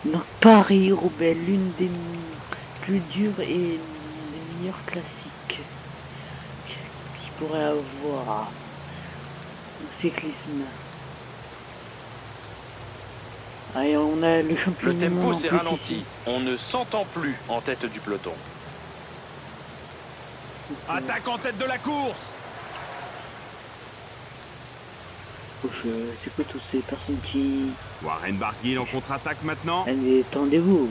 Donc Paris-Roubaix, l'une des plus dures et des meilleures classiques qu'il pourrait avoir au cyclisme. Allez, on a le champion Le du monde tempo en s'est plus ici. ralenti. On ne s'entend plus en tête du peloton. Attaque en tête de la course. C'est quoi toutes ces personnes qui... Warren Barguil en contre-attaque maintenant. Allez, attendez-vous.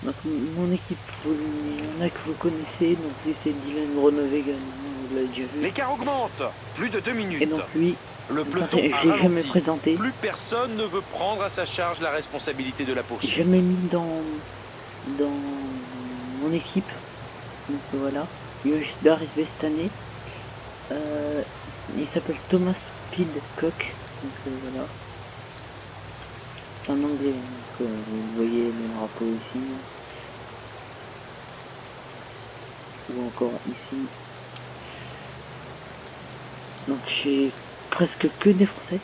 Donc, mon équipe, il y en a que vous connaissez, donc lui c'est Dylan Groenewegen, vous l'avez déjà vu. L'écart augmente. Plus de 2 minutes. Et donc lui, Le peloton j'ai a jamais ralenti. présenté, Plus personne ne veut prendre à sa charge la responsabilité de la j'ai poursuite. jamais mis dans mon équipe. Donc voilà, il vient juste d'arriver cette année. Il s'appelle Thomas Pidcock, donc voilà. C'est un anglais, donc vous voyez le drapeau ici. Ou encore ici. Donc j'ai presque que des Français.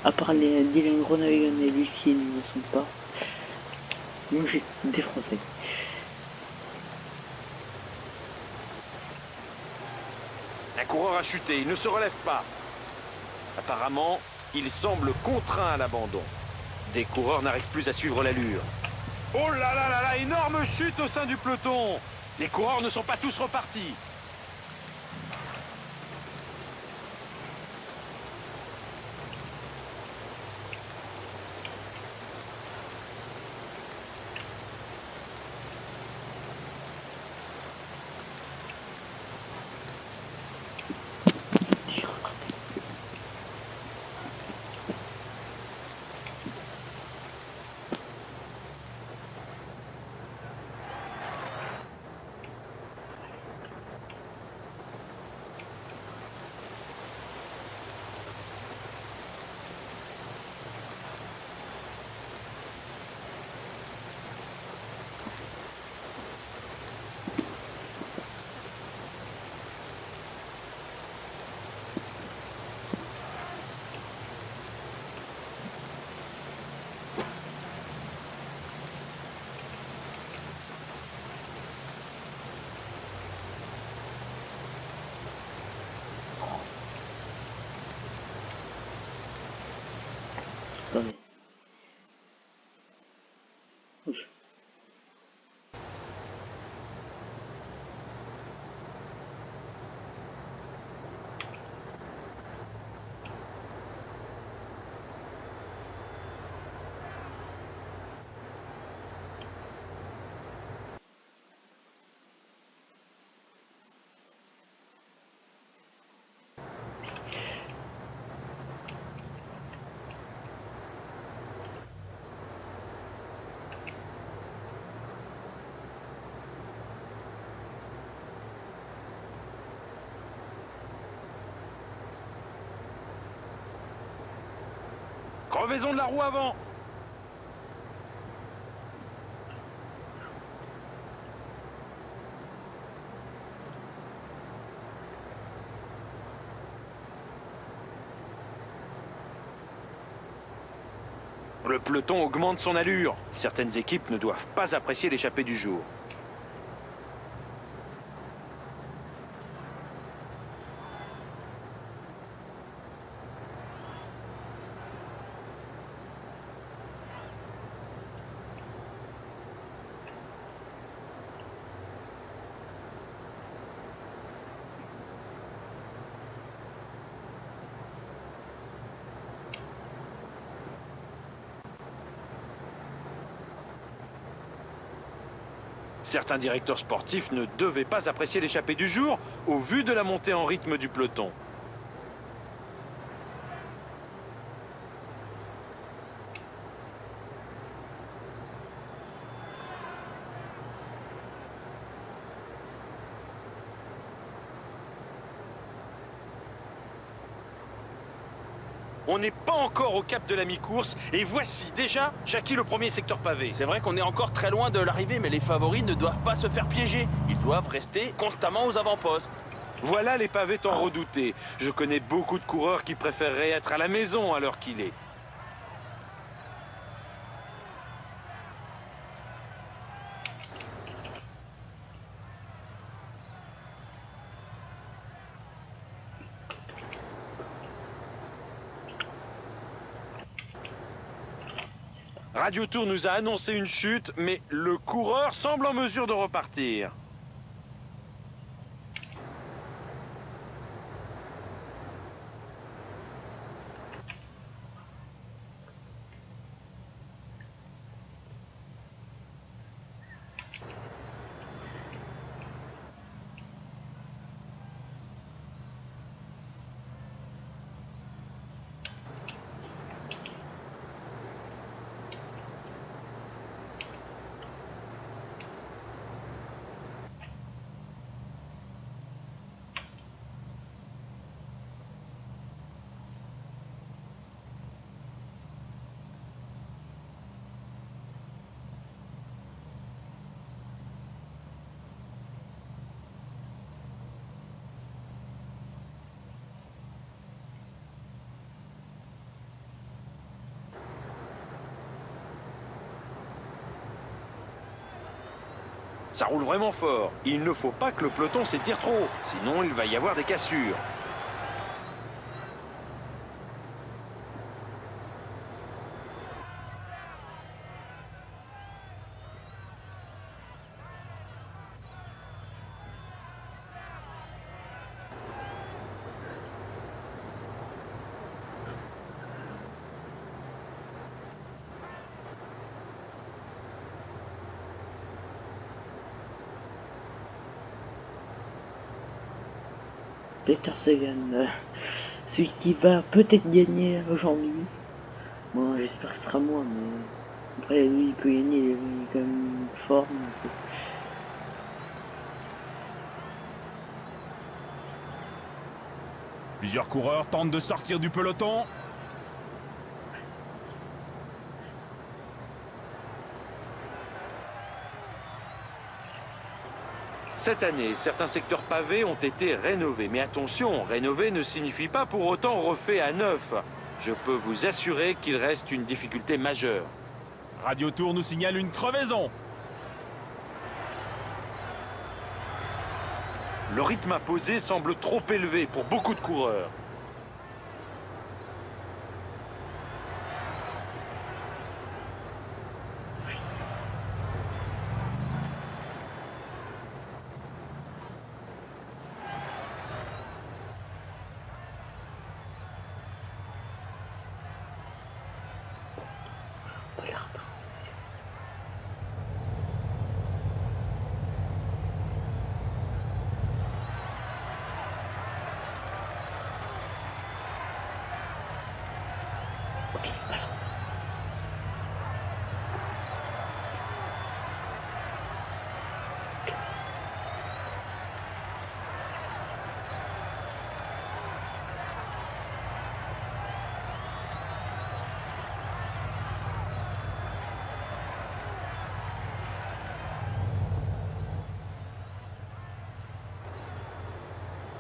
À part les Dylan Groenewegen et Lucie, ils ne sont pas. Sinon j'ai des Français. Un coureur a chuté, il ne se relève pas. Apparemment, il semble contraint à l'abandon. Des coureurs n'arrivent plus à suivre l'allure. Oh là là là là, énorme chute au sein du peloton. Les coureurs ne sont pas tous repartis. Attendez. Ouch. Crevaison de la roue avant. Le peloton augmente son allure. Certaines équipes ne doivent pas apprécier l'échappée du jour. Certains directeurs sportifs ne devaient pas apprécier l'échappée du jour au vu de la montée en rythme du peloton. On n'est pas encore au cap de la mi-course, et voici déjà Jackie le premier secteur pavé. C'est vrai qu'on est encore très loin de l'arrivée, mais les favoris ne doivent pas se faire piéger. Ils doivent rester constamment aux avant-postes. Voilà les pavés tant redoutés. Je connais beaucoup de coureurs qui préféreraient être à la maison à l'heure qu'il est. Radio Tour nous a annoncé une chute, mais le coureur semble en mesure de repartir. Ça roule vraiment fort. Il ne faut pas que le peloton s'étire trop, sinon il va y avoir des cassures. Peter Sagan, celui qui va peut-être gagner aujourd'hui. Bon, j'espère que ce sera moi, mais après lui il peut gagner, il est quand même fort. Donc... Plusieurs coureurs tentent de sortir du peloton. Cette année, certains secteurs pavés ont été rénovés. Mais attention, rénover ne signifie pas pour autant refait à neuf. Je peux vous assurer qu'il reste une difficulté majeure. Radio Tour nous signale une crevaison. Le rythme imposé semble trop élevé pour beaucoup de coureurs.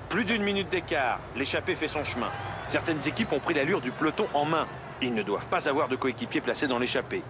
Plus d'une minute d'écart, l'échappée fait son chemin. Certaines équipes ont pris l'allure du peloton en main. Ils ne doivent pas avoir de coéquipiers placés dans l'échappée.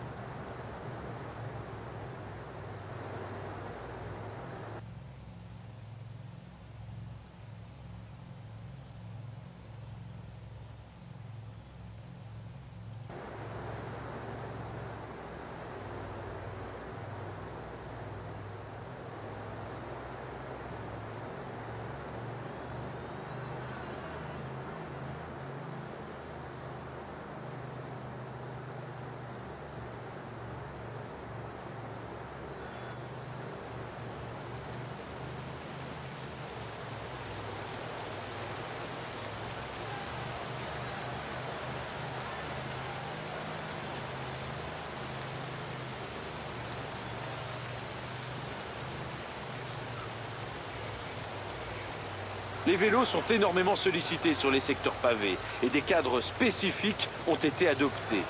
Les vélos sont énormément sollicités sur les secteurs pavés et des cadres spécifiques ont été adoptés.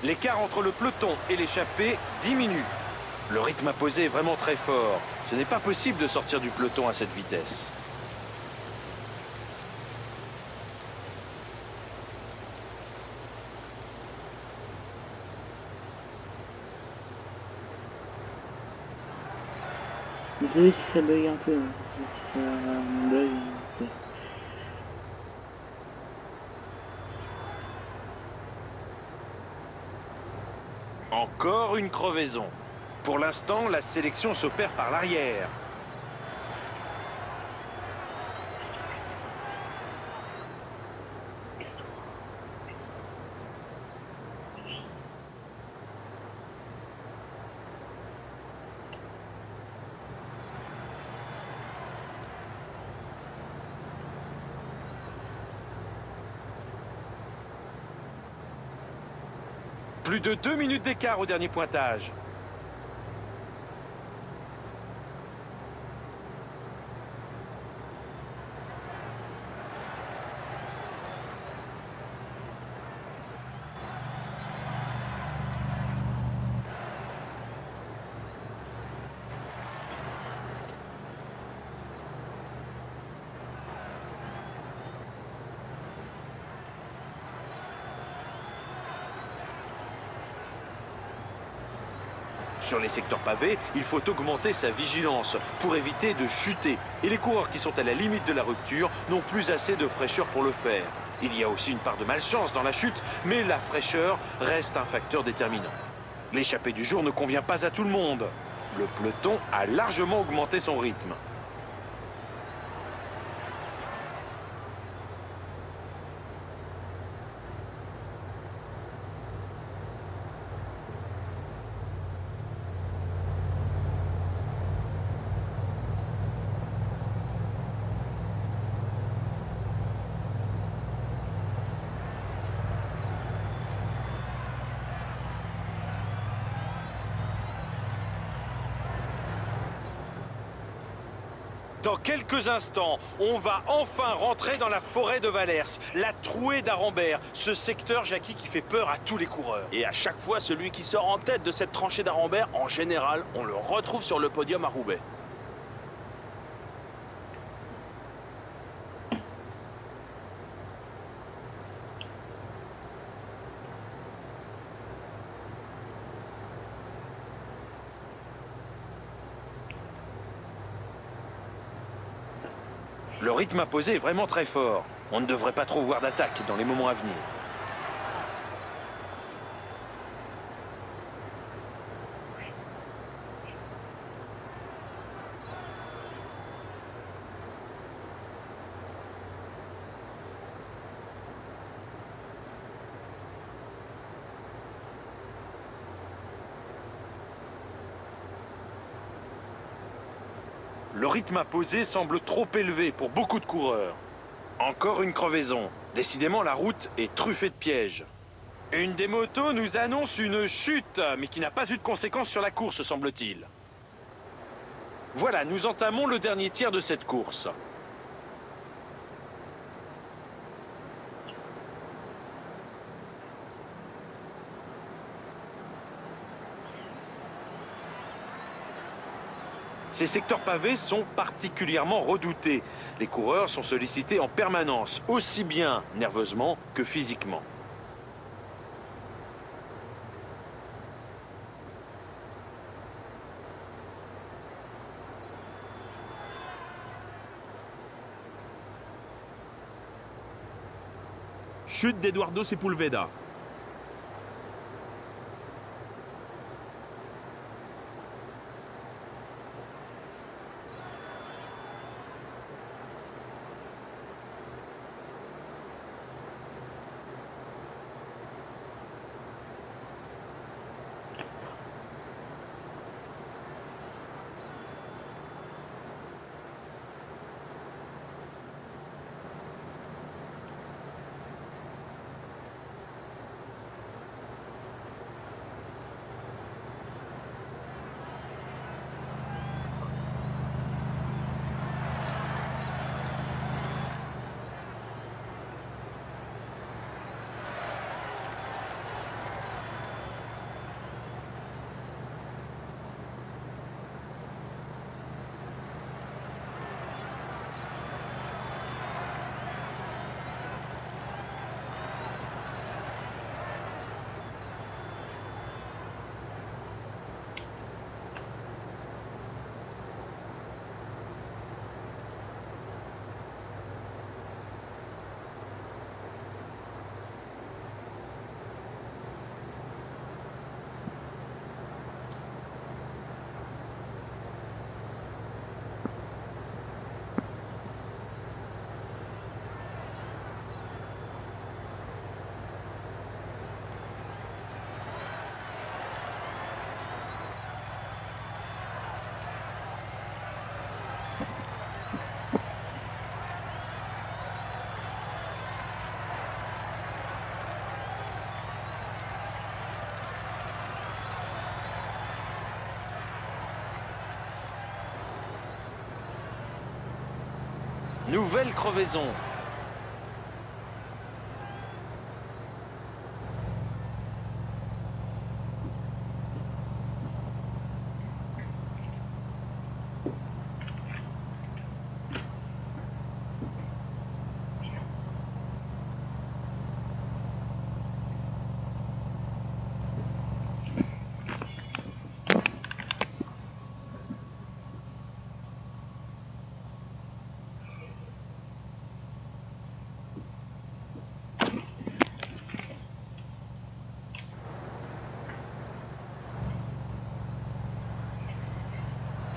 L'écart entre le peloton et l'échappée diminue. Le rythme imposé est vraiment très fort. Ce n'est pas possible de sortir du peloton à cette vitesse. Désolé si ça bug un peu, hein. Si ça bug un peu. Encore une crevaison. Pour l'instant, la sélection s'opère par l'arrière. Plus de 2 minutes d'écart au dernier pointage. Sur les secteurs pavés, il faut augmenter sa vigilance pour éviter de chuter. Et les coureurs qui sont à la limite de la rupture n'ont plus assez de fraîcheur pour le faire. Il y a aussi une part de malchance dans la chute, mais la fraîcheur reste un facteur déterminant. L'échappée du jour ne convient pas à tout le monde. Le peloton a largement augmenté son rythme. Dans quelques instants, on va enfin rentrer dans la forêt de Valers, la trouée d'Arambert, ce secteur, Jackie, qui fait peur à tous les coureurs. Et à chaque fois, celui qui sort en tête de cette tranchée d'Arambert, en général, on le retrouve sur le podium à Roubaix. Le rythme imposé est vraiment très fort. On ne devrait pas trop voir d'attaque dans les moments à venir. Le rythme imposé semble trop élevé pour beaucoup de coureurs. Encore une crevaison. Décidément, la route est truffée de pièges. Une des motos nous annonce une chute, mais qui n'a pas eu de conséquences sur la course, semble-t-il. Voilà, nous entamons le dernier tiers de cette course. Ces secteurs pavés sont particulièrement redoutés. Les coureurs sont sollicités en permanence, aussi bien nerveusement que physiquement. Chute d'Eduardo Sepulveda. Nouvelle crevaison.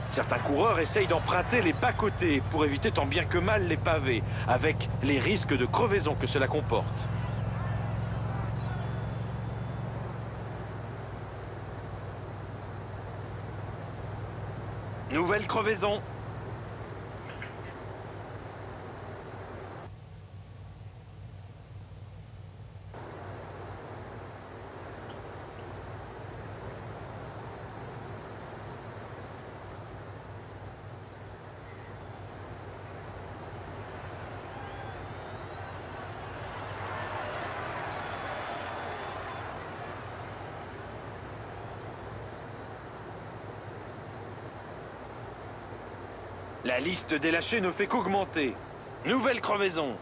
Certains coureurs essayent d'emprunter les bas-côtés pour éviter tant bien que mal les pavés, avec les risques de crevaison que cela comporte. Nouvelle crevaison. La liste des lâchés ne fait qu'augmenter. Nouvelle crevaison.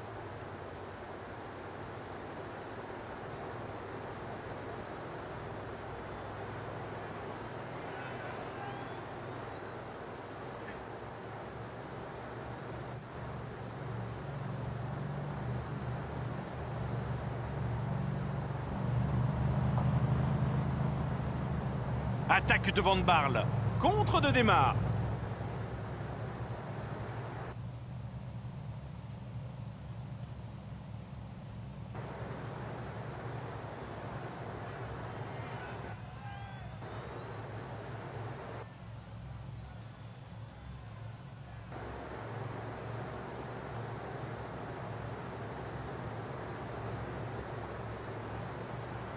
Attaque de Van Barle. Contre de démarre.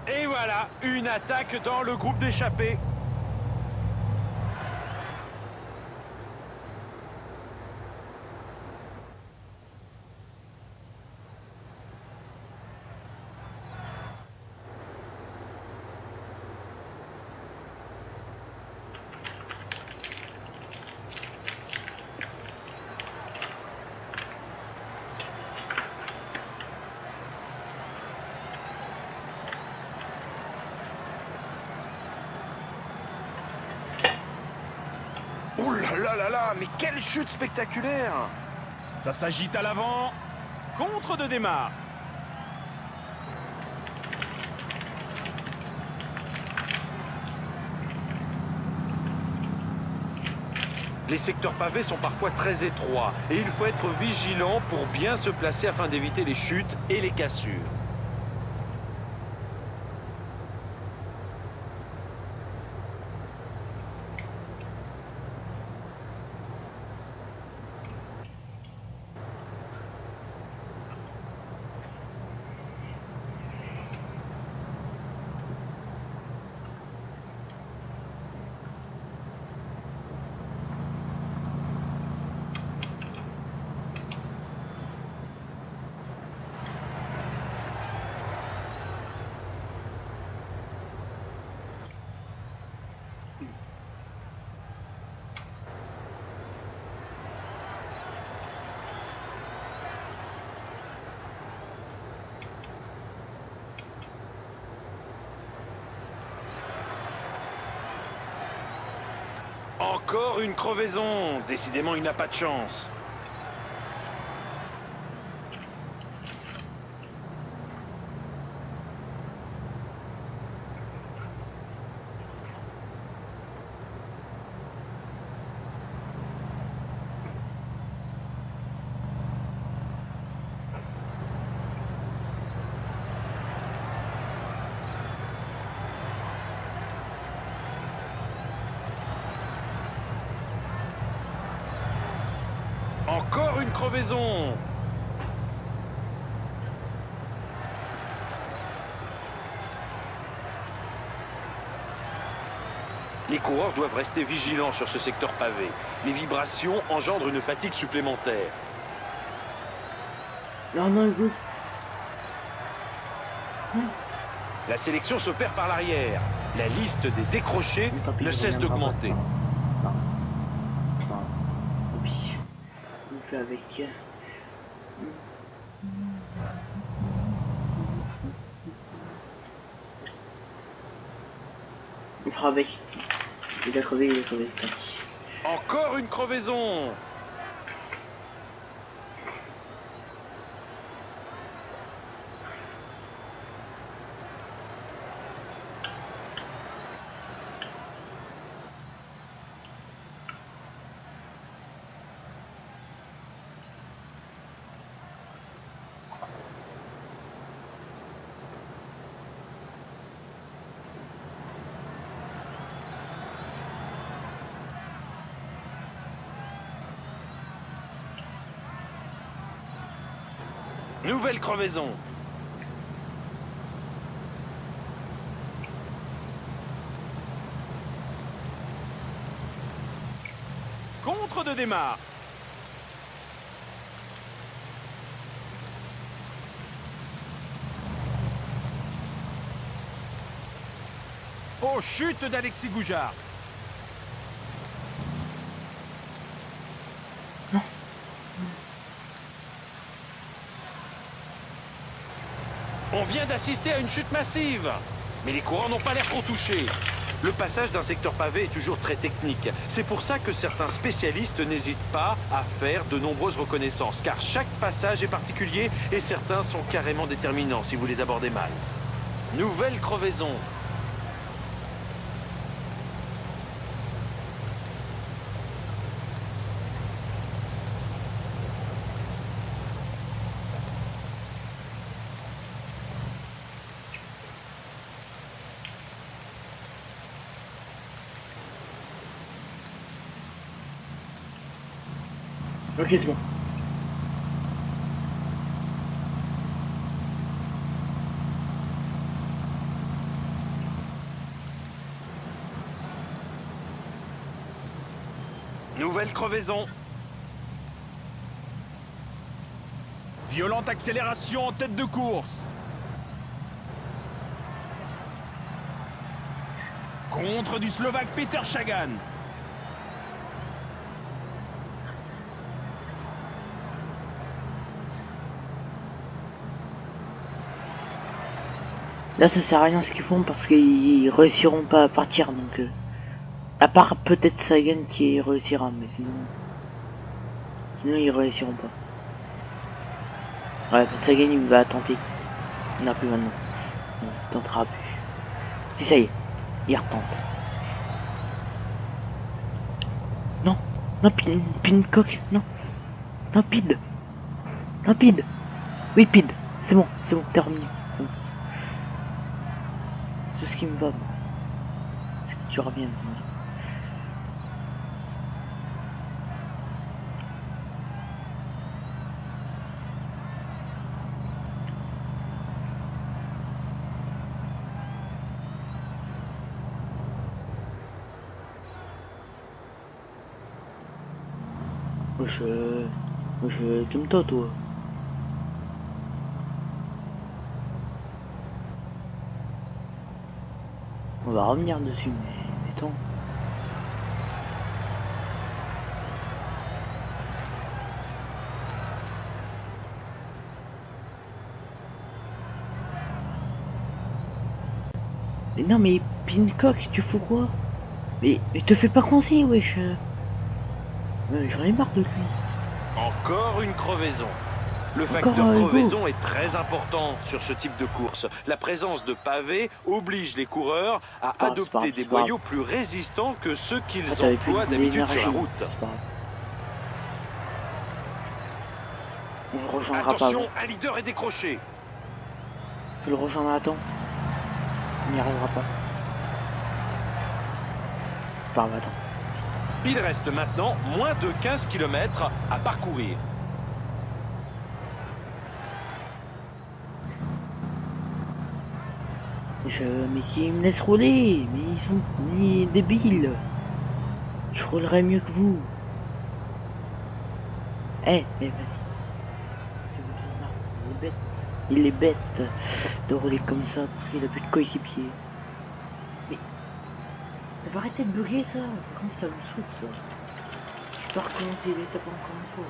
Et voilà, une attaque dans le groupe d'échappés. Ouh là là, mais quelle chute spectaculaire! Ça s'agite à l'avant. Contre de démarre. Les secteurs pavés sont parfois très étroits et il faut être vigilant pour bien se placer afin d'éviter les chutes et les cassures. Encore une crevaison. Décidément, il n'a pas de chance. Encore une crevaison. Les coureurs doivent rester vigilants sur ce secteur pavé. Les vibrations engendrent une fatigue supplémentaire. Non, non, écoute. La sélection s'opère par l'arrière. La liste des décrochés Tant pis, ne je cesse reviendrai pas. d'augmenter. Tant pis. On fait avec. On fera avec. Il a crevé, il a crevé. Tant pis. Encore une crevaison. Nouvelle crevaison. Contre de démarre. Oh, chute d'Alexis Goujard. On vient d'assister à une chute massive. Mais les coureurs n'ont pas l'air trop touchés. Le passage d'un secteur pavé est toujours très technique. C'est pour ça que certains spécialistes n'hésitent pas à faire de nombreuses reconnaissances, car chaque passage est particulier et certains sont carrément déterminants si vous les abordez mal. Nouvelle crevaison. Ok, c'est bon. Nouvelle crevaison. Violente accélération en tête de course. Contre du Slovaque Peter Sagan. Là, ça sert à rien ce qu'ils font parce qu'ils réussiront pas à partir. Donc, à part peut-être Sagan qui réussira, mais sinon ils réussiront pas. Ouais, Sagan il va tenter. Il n'a plus maintenant. Il tentera plus. Si ça y est, il retente. Non, non, Pincock, non, limpide, limpide. Oui, Pid, c'est bon, t'es revenu. Bon. C'est ce qui me va. C'est que tu reviennes. Je calme-toi, toi. On va revenir dessus, mais attends. Mais non, mais Pincock, tu fous quoi? Mais te fais pas conseiller, wesh. J'en ai marre de lui. Encore une crevaison. Le Encore facteur un ego. crevaison est très important sur ce type de course. La présence de pavés oblige les coureurs à C'est pas adopter grave, des c'est pas grave. boyaux plus résistants que ceux qu'ils Ah, t'avais plus emploient d'habitude sur la d'énergie, route. c'est pas grave. On le rejoindra Attention, pas. un leader est décroché. Je le rejoindre à temps. On n'y arrivera pas. Pas grave, attends. Il reste maintenant moins de 15 km à parcourir. Mais qui me laisse rouler? Mais ils sont débiles. Je roulerai mieux que vous. Eh, vas-y. bête. Il est bête de rouler comme ça parce qu'il a plus de coéquipier. Mais ça va arrêter de bugger ça. Comment ça me saoule ça. Je peux recommencer l'étape encore une fois.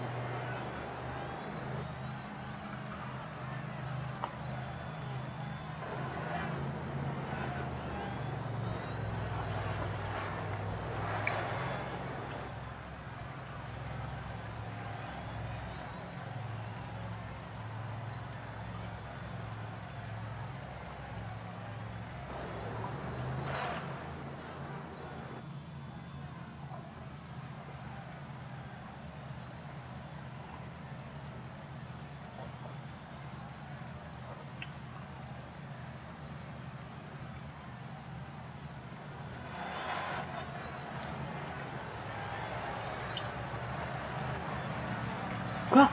Quoi?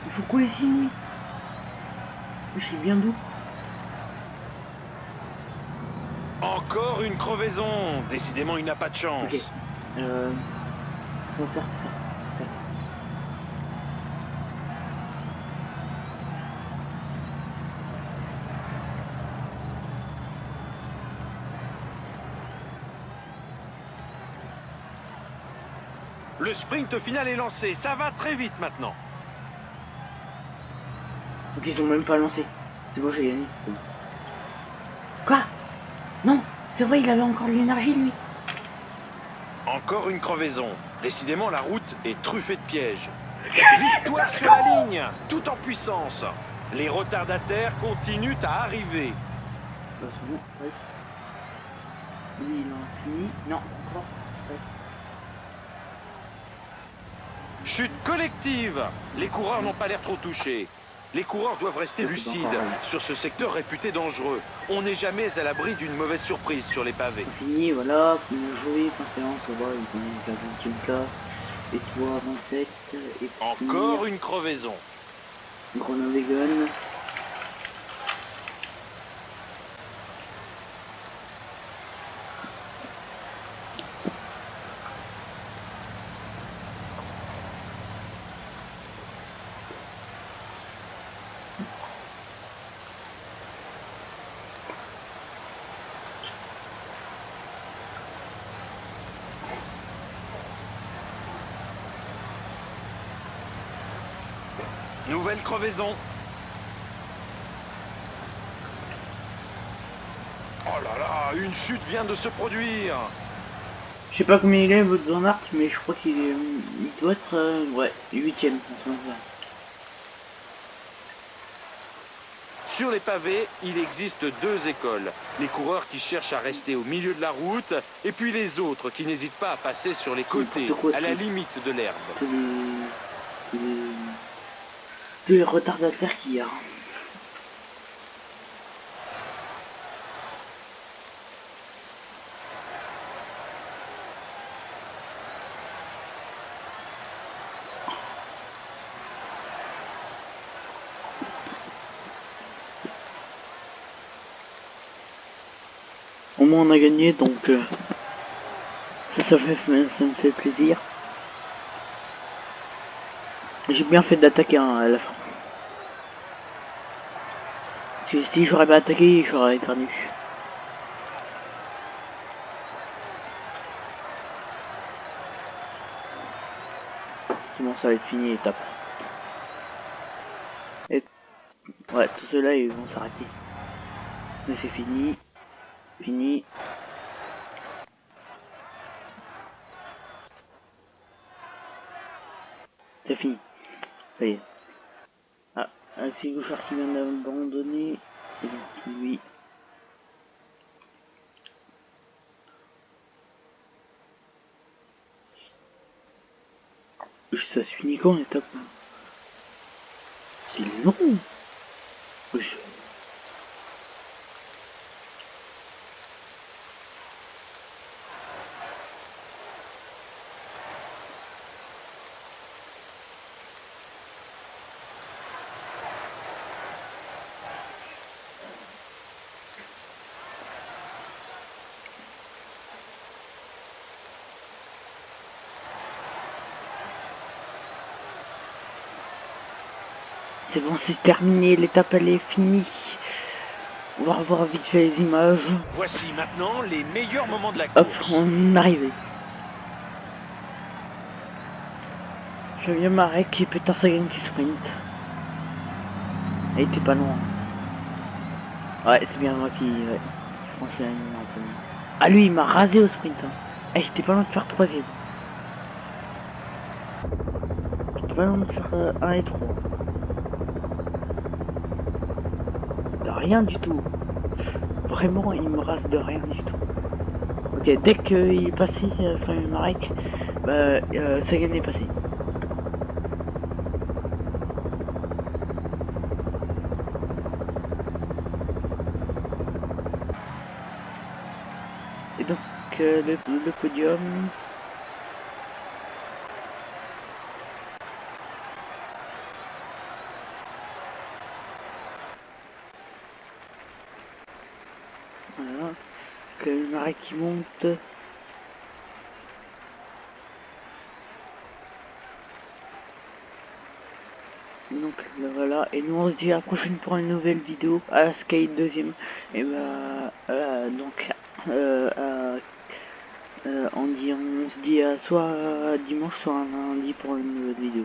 Il faut couler ici. Je suis bien d'où? Encore une crevaison. Décidément, il n'a pas de chance. Ok. On va faire ça. Le sprint final est lancé. Ça va très vite maintenant. Ok, ils ont même pas lancé. C'est bon, j'ai gagné. C'est bon. Quoi? Non, c'est vrai, il avait encore de l'énergie lui. Encore une crevaison. Décidément, la route est truffée de pièges. Victoire sur la ligne, tout en puissance. Les retardataires continuent à arriver. Bah, c'est bon, ouais. Lui, il a fini. Non, encore. Ouais. Chute collective. Les coureurs n'ont pas l'air trop touchés. Les coureurs doivent rester lucides sur ce secteur réputé dangereux. On n'est jamais à l'abri d'une mauvaise surprise sur les pavés. C'est fini, voilà, bien joué, Panthéon, ça va, il gagne la 20e place. Et toi, 27. Et Encore une crevaison. Groenewegen. Nouvelle crevaison. Oh là là, une chute vient de se produire. Je sais pas combien il est, votre Van Aert, mais je crois qu'il est. Il doit être. Ouais, 8ème. Sur les pavés, il existe deux écoles. Les coureurs qui cherchent à rester au milieu de la route, et puis les autres qui n'hésitent pas à passer sur les côtés, à la limite de l'herbe. Tous les retardataires qu'il y a. Au moins on a gagné, donc ça me fait plaisir. J'ai bien fait d'attaquer à la fin. Si j'aurais pas attaqué, j'aurais perdu. C'est bon, ça va être fini l'étape. Et ouais, tous ceux-là ils vont s'arrêter. Mais c'est fini. Fini. C'est fini. Ça y est. Ah, un Figouchard qui vient d'abandonner. Et donc lui. Ça se finit quand l'étape? C'est long. Oui. C'est bon, c'est terminé, l'étape elle est finie. On va revoir vite fait les images. Voici maintenant les meilleurs moments de la Hop, course. on est arrivé. J'ai vu Marek et Peter Sagan qui sprint. Il était pas loin. Ouais, c'est bien moi qui franchis la ligne en premier. Ah lui, il m'a rasé au sprint. Hein. Eh, j'étais pas loin de faire troisième. J'étais pas loin de faire 1 et 3. De rien du tout. Vraiment, il me rase de rien du tout. Ok, dès qu'il est passé, enfin Marek, bah, Sagan est passé. Et donc, le podium... Voilà. Que le Marek qui monte. Donc voilà, et nous on se dit à la prochaine pour une nouvelle vidéo, à Skate deuxième, et bah donc on se dit soit dimanche soit un lundi pour une nouvelle vidéo.